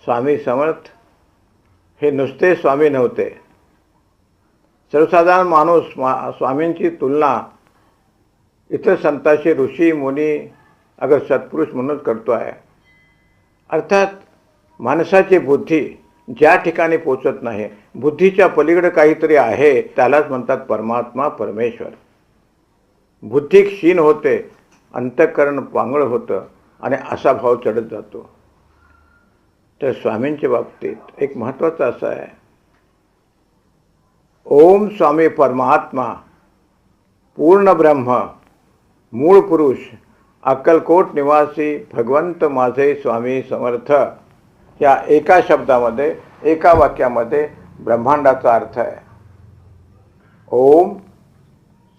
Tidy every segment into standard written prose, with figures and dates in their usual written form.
स्वामी समर्थ हे नुसते स्वामी नव्हते. सर्वसाधारण माणूस स्वामींची तुलना इतर संतांशी, ऋषी मुनी अगर सत्पुरुष म्हणूनच करतो आहे. अर्थात माणसाची बुद्धी ज्या ठिकाणी पोचत नाही, बुद्धीच्या पलीकडे काहीतरी आहे, त्यालाच म्हणतात परमात्मा, परमेश्वर. बुद्धी क्षीण होते, अंतःकरण पांगळ होतं आणि असा भाव चढत जातो. तर स्वामींच्या बाबतीत एक महत्त्वाचं असं आहे, ओम स्वामी परमात्मा, पूर्ण ब्रह्म, मूळ पुरुष, अक्कलकोट निवासी भगवंत माझे स्वामी समर्थ. या एका शब्दामध्ये, एका वाक्यामध्ये ब्रह्मांडाचा अर्थ आहे. ओम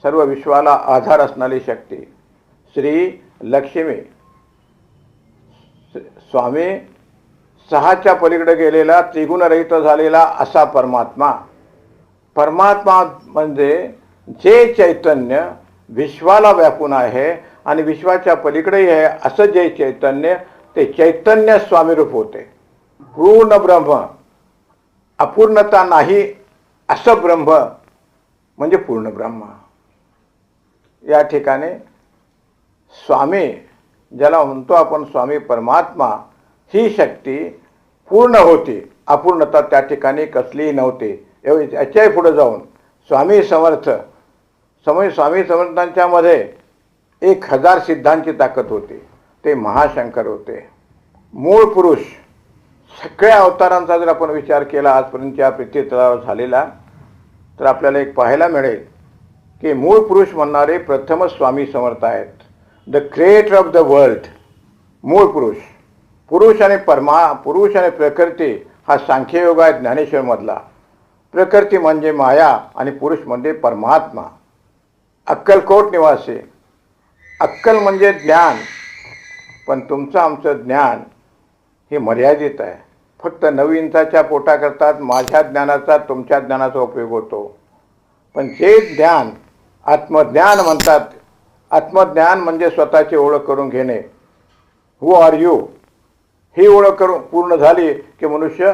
सर्व विश्वाला आधार असणारी शक्ती, श्री लक्ष्मी, स्वामी सहाच्या पलीकडे गेलेला, त्रिगुणरहित झालेला असा परमात्मा. परमात्मा म्हणजे जे चैतन्य विश्वाला व्यापून आहे आणि विश्वाच्या पलीकडेही आहे असं जे चैतन्य, ते चैतन्य स्वामीरूप होते. पूर्ण ब्रह्म, अपूर्णता नाही असं ब्रह्म म्हणजे पूर्ण ब्रह्म. या ठिकाणी स्वामी ज्याला म्हणतो आपण स्वामी परमात्मा, ही शक्ती पूर्ण होती, अपूर्णता त्या ठिकाणी कसलीही नव्हती. याच्याही पुढे जाऊन स्वामी समर्थ, स्वामी समर्थांच्या मध्ये 1000 सिद्धांची ताकद होती. ते महाशंकर होते. मूळ पुरुष, सगळ्या अवतारांचा जर आपण विचार केला आजपर्यंतच्या पृथ्वीतलावर झालेला, तर आपल्याला एक पाहायला मिळेल की मूळ पुरुष म्हणणारे प्रथमच स्वामी समर्थ आहेत. The creator of the world, मूळ पुरुष. पुरुष आणि प्रकृती हा सांख्ययोग आहे ज्ञानेश्वरमधला. प्रकृती म्हणजे माया आणि पुरुष म्हणजे परमात्मा. अक्कलकोट निवासी, अक्कल म्हणजे ज्ञान, पण तुमचं आमचं ज्ञान हे मर्यादित आहे. फक्त 9 इंचाच्या पोटा करतात माझ्या ज्ञानाचा, तुमच्या ज्ञानाचा उपयोग होतो. पण जे ज्ञान आत्मज्ञान म्हणतात, आत्मज्ञान म्हणजे स्वतःची ओळख करून घेणे. हू आर यू, ही ओळख करून पूर्ण झाली की मनुष्य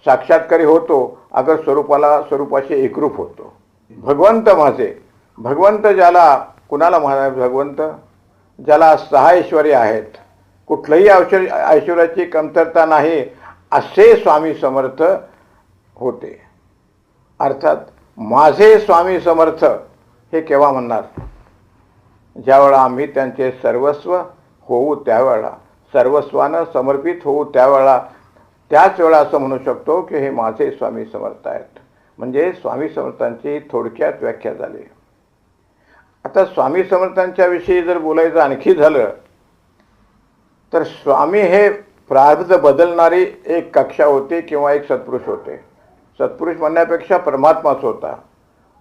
साक्षात्कारी होतो, अगर स्वरूपाशी एकरूप होतो. भगवंत माझे, भगवंत ज्याला, कुणाला म्हणाले भगवंत? ज्याला 6 ऐश्वर्य आहेत, कुठलंही ऐश्वर्याची कमतरता नाही, असे स्वामी समर्थ होते. अर्थात माझे स्वामी समर्थ हे केव्हा म्हणणार? ज्यावेळा आम्ही त्यांचे सर्वस्व होऊ, त्यावेळा सर्वस्वानं समर्पित होऊ, त्यावेळा, त्याच वेळा असं म्हणू शकतो की हे माझे स्वामी समर्थ आहेत. म्हणजे स्वामी समर्थांची थोडक्यात व्याख्या झाली. आता स्वामी समर्थांच्या विषयी जर बोलायचं आणखी झालं तर स्वामी हे प्रारब्ध बदलणारी एक कक्षा होती किंवा एक सत्पुरुष होते. सत्पुरुष म्हणण्यापेक्षा परमात्माच होता.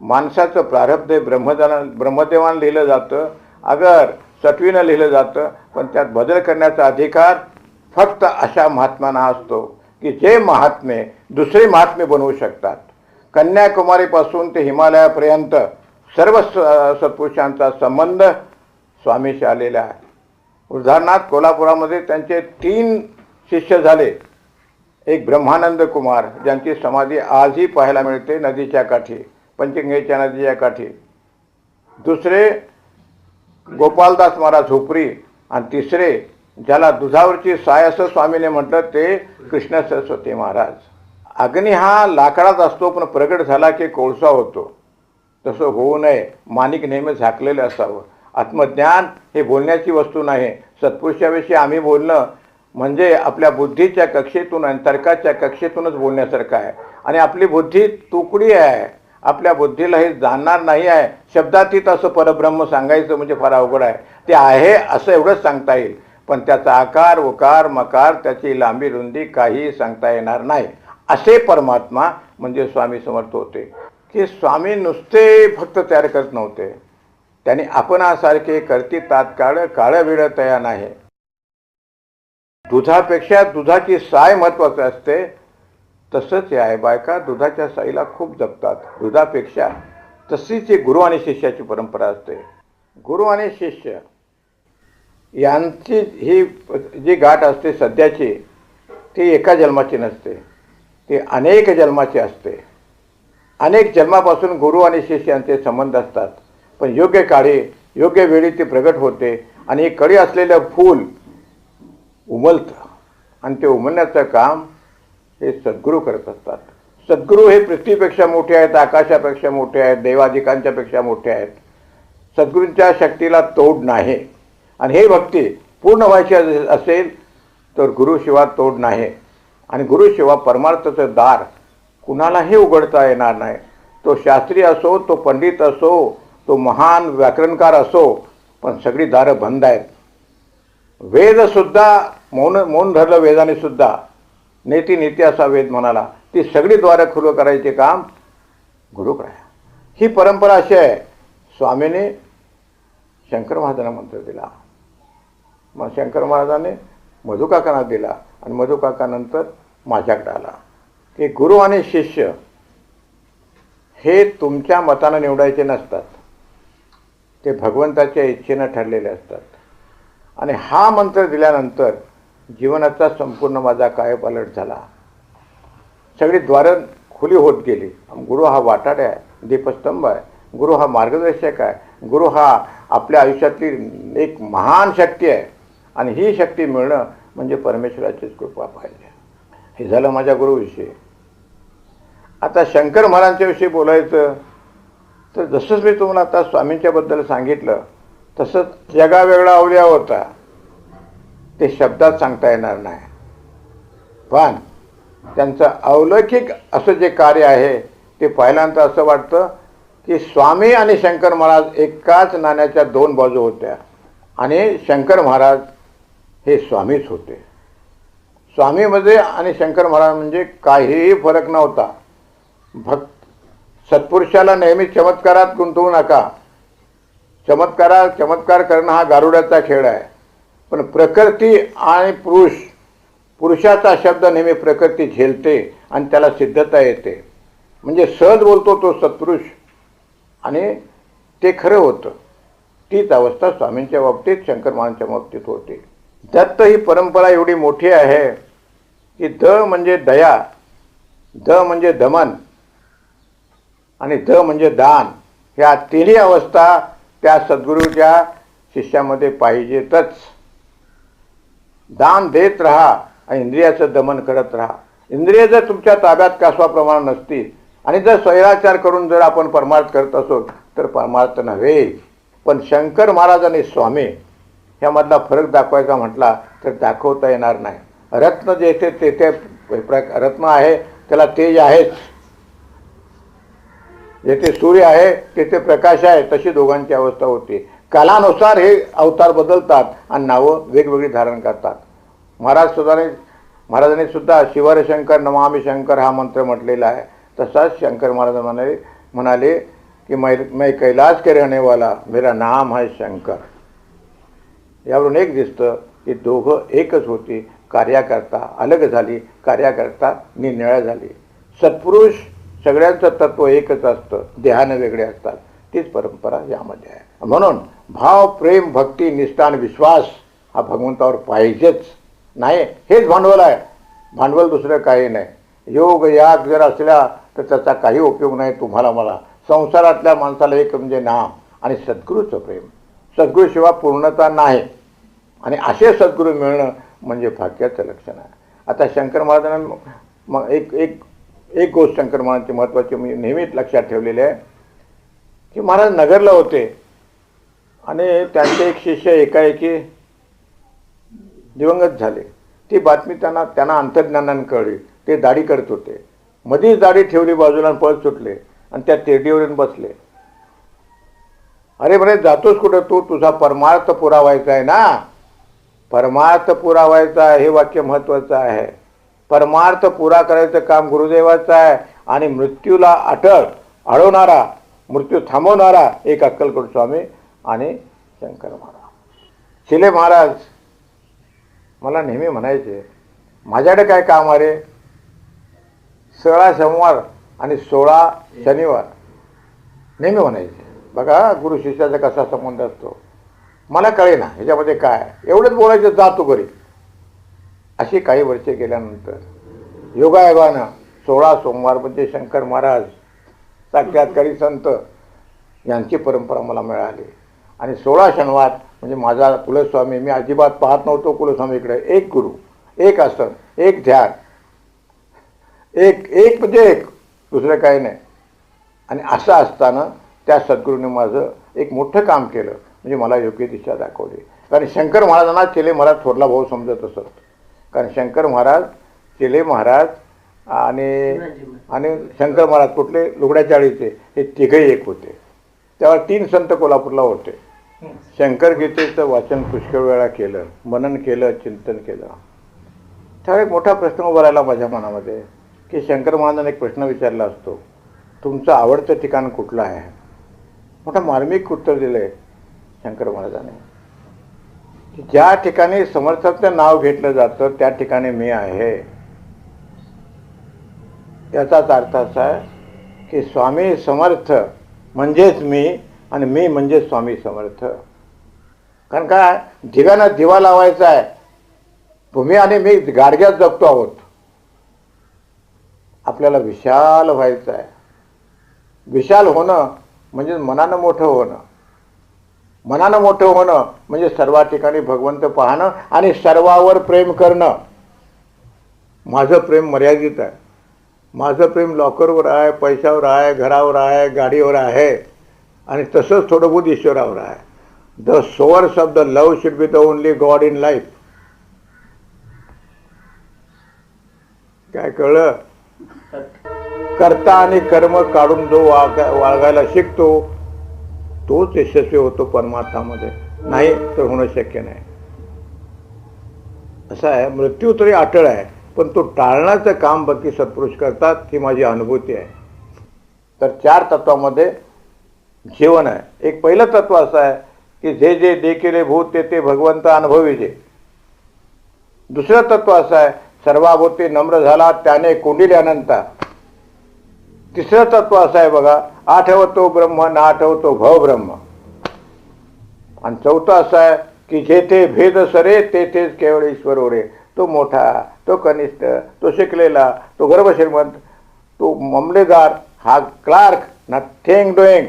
माणसाचं प्रारब्ध हे ब्रह्मदेवानं लिहिलं जातं, अगर सत्वीनं लिहिलं जातं, पण त्यात बदल करण्याचा अधिकार फक्त अशा महात्म्यांना असतो की जे महात्मे दुसरे महात्मे बनवू शकतात. कन्याकुमारीपासून ते हिमालयापर्यंत सर्व सत्पुरुषांचा संबंध स्वामीशी आलेला आहे. उदाहरणार्थ कोल्हापुरामध्ये त्यांचे 3 शिष्य झाले. एक ब्रह्मानंद कुमार, ज्यांची समाधी आजही पाहायला मिळते नदीच्या काठी, पंचगंगेच्या नदीच्या काठी. दुसरे गोपालदास महाराज झोपरी, आणि तिसरे ज्याला दुधावरची साय असं स्वामीने म्हटलं ते कृष्ण सरस्वती महाराज. अग्नी हा लाकडात असतो, पण प्रगट झाला की कोळसा होतो. तसं होऊ नये, माणिक नेहमी झाकलेलं असावं. आत्मज्ञान हे बोलण्याची वस्तू नाही. सत्पुरुषाविषयी आम्ही बोलणं म्हणजे आपल्या बुद्धीच्या कक्षेतून आणि तर्काच्या कक्षेतूनच बोलण्यासारखं आहे. आणि आपली बुद्धी तुकडी आहे, आपल्या बुद्धीला हे जाणणार नाही आहे. शब्दातीत असं परब्रह्म सांगायचं म्हणजे फार अवघड आहे. ते आहे असं एवढंच सांगता येईल, पण त्याचा आकार, उकार, मकार, त्याची लांबी रुंदी काही सांगता येणार नाही. असे परमात्मा म्हणजे स्वामी समर्थ होते. की स्वामी नुसते फक्त तयार करत नव्हते, त्यांनी आपणासारखे करती तात्काळ काळविळ तया नाही. दुधापेक्षा दुधाची साय महत्त्वाची असते, तसंच आहे. बायका दुधाच्या साईला खूप जपतात दुधापेक्षा. तशीच गुरु आणि शिष्याची परंपरा असते. गुरु आणि शिष्य यांची ही जी गाठ असते सध्याची, ती एका जन्माची नसते, ती अनेक जन्माची असते. अनेक जन्मापासून गुरु आणि शिष्य यांचे संबंध असतात. पण योग्य काळी योग्य वेळी ते प्रगट होते आणि हे कळी असलेलं फूल उमलतं आणि ते उमलण्याचं काम हे सद्गुरू करत असतात. सद्गुरू हे पृथ्वीपेक्षा मोठे आहेत, आकाशापेक्षा मोठे आहेत, देवादिकांच्यापेक्षा मोठे आहेत. सद्गुरूंच्या शक्तीला तोड नाही. आणि हे भक्ती पूर्ण व्हायची असेल तर गुरुशिवा तोड नाही. आणि गुरुशिवा परमार्थाचं दार कुणालाही उघडता येणार नाही. तो शास्त्री असो, तो पंडित असो, तो महान व्याकरणकार असो, पण सगळी दारं बंद आहेत. वेदसुद्धा मौन धरलं वेदाने सुद्धा. नेती नीती असा वेद म्हणाला. ती सगळी द्वारं खुलं करायचे काम गुरु करायला. ही परंपरा अशी आहे. स्वामीने शंकर महाराजांना मंत्र दिला, मग शंकर महाराजांनी मधुकाकांना दिला आणि मधुकाकानंतर माझ्याकडे आला. की गुरु आणि शिष्य हे तुमच्या मतानं निवडायचे नसतात, ते भगवंताच्या इच्छेनं ठरलेले असतात. आणि हा मंत्र दिल्यानंतर जीवनाचा संपूर्ण माझा कायापालट झाला. सगळी द्वारं खुली होत गेली. गुरु हा वाटाडे आहे, दीपस्तंभ आहे. गुरु हा मार्गदर्शक आहे. गुरु हा आपल्या आयुष्यातली एक महान शक्ती आहे. आणि ही शक्ती मिळणं म्हणजे परमेश्वराचीच कृपा पाहिजे. हे झालं माझ्या गुरुविषयी. आता शंकर महाराजांच्याविषयी बोलायचं तर जसंच मी तुम्हाला आता स्वामींच्याबद्दल सांगितलं तसंच जगावेगळा अवलिया होता. ते शब्दात सांगता येणार नाही. पण त्यांचं अलौकिक असं जे कार्य आहे ते पाहिल्यानंतर असं वाटतं की स्वामी आणि शंकर महाराज एकाच नाण्याच्या दोन बाजू होत्या. आणि शंकर महाराज हे स्वामीच होते. स्वामीमध्ये आणि शंकर महाराज म्हणजे काहीही फरक नव्हता. सत्पुरुषाला नेहमी चमत्कारात गुंतवू नका. चमत्कार करणं हा गारुड्याचा खेळ आहे. पण प्रकृती आणि पुरुषाचा शब्द नेहमी प्रकृती झेलते आणि त्याला सिद्धता येते. म्हणजे सहज बोलतो तो सत्पुरुष आणि ते खरं होतं. तीच अवस्था स्वामींच्या बाबतीत शंकर महाराजांच्या बाबतीत होती. दत्त ही परंपरा एवढी मोठी आहे की द म्हणजे दया, द म्हणजे दमन आणि द म्हणजे दान. ह्या तिन्ही अवस्था त्या सद्गुरूच्या शिष्यामध्ये पाहिजेतच. दान देत राहा आणि इंद्रियाचं दमन करत राहा. इंद्रिय जर तुमच्या ताब्यात कासवाप्रमाणे नसतील आणि जर स्वैराचार करून जर आपण परमार्थ करत असो तर परमार्थ नव्हे. पण शंकर महाराज आणि स्वामी ह्यामधला फरक दाखवायचा म्हटला तर दाखवता येणार नाही. रत्न जेथे तेथे रत्न आहे त्याला तेज आहेच. जेथे सूर्य आहे तेथे प्रकाश आहे. तशी दोघांची अवस्था होती. कालानुसार हे अवतार बदलतात आणि नावं वेगवेगळी धारण करतात. महाराजांनी सुद्धा शिवर शंकर नमामि शंकर हा मंत्र म्हटलेला आहे. तसाच शंकर महाराज म्हणाले की मैं कैलाश के रहने वाला मेरा नाम है शंकर. यावरून एक दिसतं की दोघं एकच होती. कार्याकर्ता अलग झाली, कार्याकर्ता निनिळ्या झाली. सत्पुरुष सगळ्यांचं तत्व एकच असतं, देहानं वेगळे असतात. तीच परंपरा यामध्ये आहे. म्हणून भाव, प्रेम, भक्ती, निष्ठा आणि विश्वास हा भगवंतावर पाहिजेच. नाही हेच भांडवल आहे. भांडवल दुसरं काही नाही. योग याग जर असल्या तर त्याचा काही उपयोग नाही तुम्हाला मला. संसारातल्या माणसाला एक म्हणजे नाम आणि सद्गुरूचं प्रेम. सद्गुरूशिवाय पूर्णता नाही. आणि असे सद्गुरू मिळणं म्हणजे भाग्याचं लक्षण आहे. आता शंकर महाराजांना मग एक गोष्ट शंकर महाराजांची महत्त्वाची मी नेहमीच लक्षात ठेवलेली आहे की महाराज नगरला होते आणि त्यांचे एक शिष्य एकाएकी दिवंगत झाले. ती बातमी त्यांना अंतर्ज्ञानाने कळली. ते दाढी करत होते. मधीच दाढी ठेवली बाजूला पळ सुटले आणि त्या तेरडीवरून बसले. अरे म्हणे जातोस कुठं तू? तुझा परमार्थ पुरा व्हायचा आहे ना. परमार्थ पुरा व्हायचा हे वाक्य महत्त्वाचं आहे. परमार्थ पुरा करायचं काम गुरुदेवाचं आहे. आणि मृत्यूला अडवणारा, मृत्यू थांबवणारा एक अक्कलकोट स्वामी आणि शंकर महाराज. शिले महाराज मला नेहमी म्हणायचे माझ्याकडे काय काम आहे रे. 16 सोमवार आणि 16 शनिवार नेहमी म्हणायचे. बघा गुरु शिष्याचा कसा संबंध असतो. मला कळेना ह्याच्यामध्ये काय. एवढंच बोलायचं जा तू घरी. अशी काही वर्षे गेल्यानंतर योगायोगानं 16 सोमवार म्हणजे शंकर महाराज साक्षात्कारी संत यांची परंपरा मला मिळाली आणि 16 शनिवार म्हणजे माझा कुलस्वामी. मी अजिबात पाहत नव्हतो कुलस्वामीकडे. एक गुरु, एक आसन, एक ध्यान, एक एक म्हणजे एक, दुसरं काही नाही. आणि असं असताना त्या सद्गुरूने माझं एक मोठं काम केलं, म्हणजे मला योग्य दिशा दाखवली. कारण शंकर महाराजांना चेले महाराज थोरला भाऊ समजत असत. कारण शंकर महाराज, चेले महाराज आणि आणि शंकर महाराज कुठले लुगड्याचाळीचे हे तिघही एक होते. तेव्हा 3 संत कोल्हापूरला होते. शंकर गीतेचं वाचन पुष्कळ वेळा केलं, मनन केलं, चिंतन केलं. त्यावेळी एक मोठा प्रश्न उभा राहिला माझ्या मनामध्ये की शंकर महाराजांनी एक प्रश्न विचारला असतो, तुमचं आवडतं ठिकाण कुठलं आहे? मोठं मार्मिक उत्तर दिलं आहे शंकर महाराजांनी. ज्या ठिकाणी समर्थाचं नाव घेतलं जातं त्या ठिकाणी मी आहे. याचाच अर्थ असा आहे की स्वामी समर्थ म्हणजेच मी आणि मी म्हणजे स्वामी समर्थ. कारण काय, दिव्यानं दिवा लावायचा आहे. तुम्ही आणि मी गाडग्यात जगतो आहोत. आपल्याला विशाल व्हायचं आहे. विशाल होणं म्हणजे मनानं मोठं होणं. मनानं मोठं होणं म्हणजे सर्व ठिकाणी भगवंत पाहणं आणि सर्वावर प्रेम करणं. माझं प्रेम मर्यादित आहे. माझं प्रेम लॉकरवर आहे, पैशावर आहे, घरावर आहे, गाडीवर आहे आणि तसंच थोडं बहुत ईश्वरावर आहे. The source of the love should be the only God in life. काय कळलं? कर्ता आणि कर्म काढून जो वागायला शिकतो तोच यशस्वी होतो परमार्थामध्ये, नाही तर होणं शक्य नाही. असं आहे. मृत्यू तरी अटळ आहे पण तो टाळण्याचं काम बाकी सत्पुरुष करतात, ही माझी अनुभूती आहे. तर 4 तत्वामध्ये जीवन आहे. एक पहिलं तत्व असं आहे की जे जे देखिले भूत ते ते भगवंत अनुभविजे. दुसरं तत्व असं आहे सर्वाभूती नम्र झाला त्याने कोंडिले अनंता. तिसरं तत्व असं आहे बघा, आठवतो ब्रह्म ना आठवतो भव ब्रह्म. आणि चौथं असं आहे की जेथे भेद सरे तेथेच केवळ ईश्वर ओरे. तो मोठा, तो कनिष्ठ, तो शिकलेला, तो गर्भश्रीमंत, तो मामलेदार, हा क्लार्क, नथिंग डुईंग.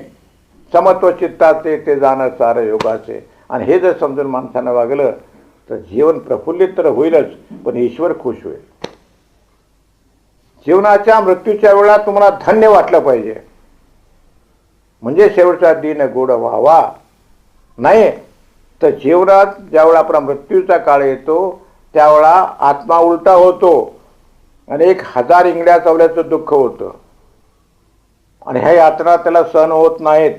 समत्व चित्ताचे ते जाणं सारं योगाचे. आणि हे जर समजून माणसानं वागलं तर जीवन प्रफुल्लित तर होईलच पण ईश्वर खुश होईल. जीवनाच्या मृत्यूच्या वेळा तुम्हाला धन्य वाटलं पाहिजे, म्हणजे शेवटचा दिन गोड व्हावा. नाही तर जीवनात ज्यावेळा आपला मृत्यूचा काळ येतो त्यावेळा आत्मा उलटा होतो आणि 1000 इंगड्या चावल्याचं दुःख होतं आणि ह्या यातना त्याला सहन होत नाहीत.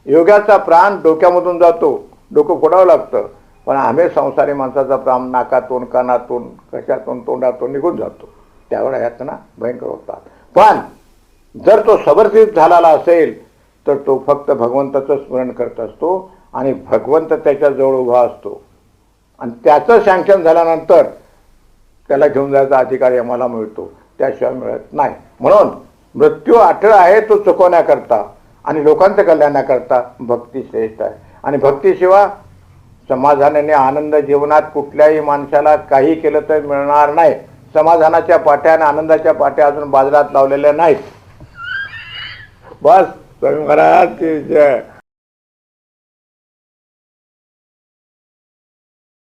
योगाचा प्राण डोक्यामधून जातो, डोकं फोडावं लागतं. पण आम्ही संसारी माणसाचा प्राण नाकातून, कानातून, कशातून, तोंडातून निघून जातो. त्यावेळा यातना भयंकर होतात. पण जर तो समर्पित झालेला असेल तर तो फक्त भगवंताचं स्मरण करत असतो आणि भगवंत त्याच्या जवळ उभा असतो आणि त्याचं सँक्शन झाल्यानंतर त्याला घेऊन जायचा अधिकार आम्हाला मिळतो, त्याशिवाय मिळत नाही. म्हणून मृत्यू अटळ आहे तो चुकवण्याकरता आणि लोकांचं कल्याणाकरता भक्ती श्रेष्ठ आहे. आणि भक्तीशिवाय समाधानाने आनंद जीवनात कुठल्याही माणसाला काही केलं तर मिळणार नाही. समाधानाच्या पाट्या आणि आनंदाच्या पाट्या अजून बाजारात लावलेल्या नाहीत. बस स्वामी महाराज की जय.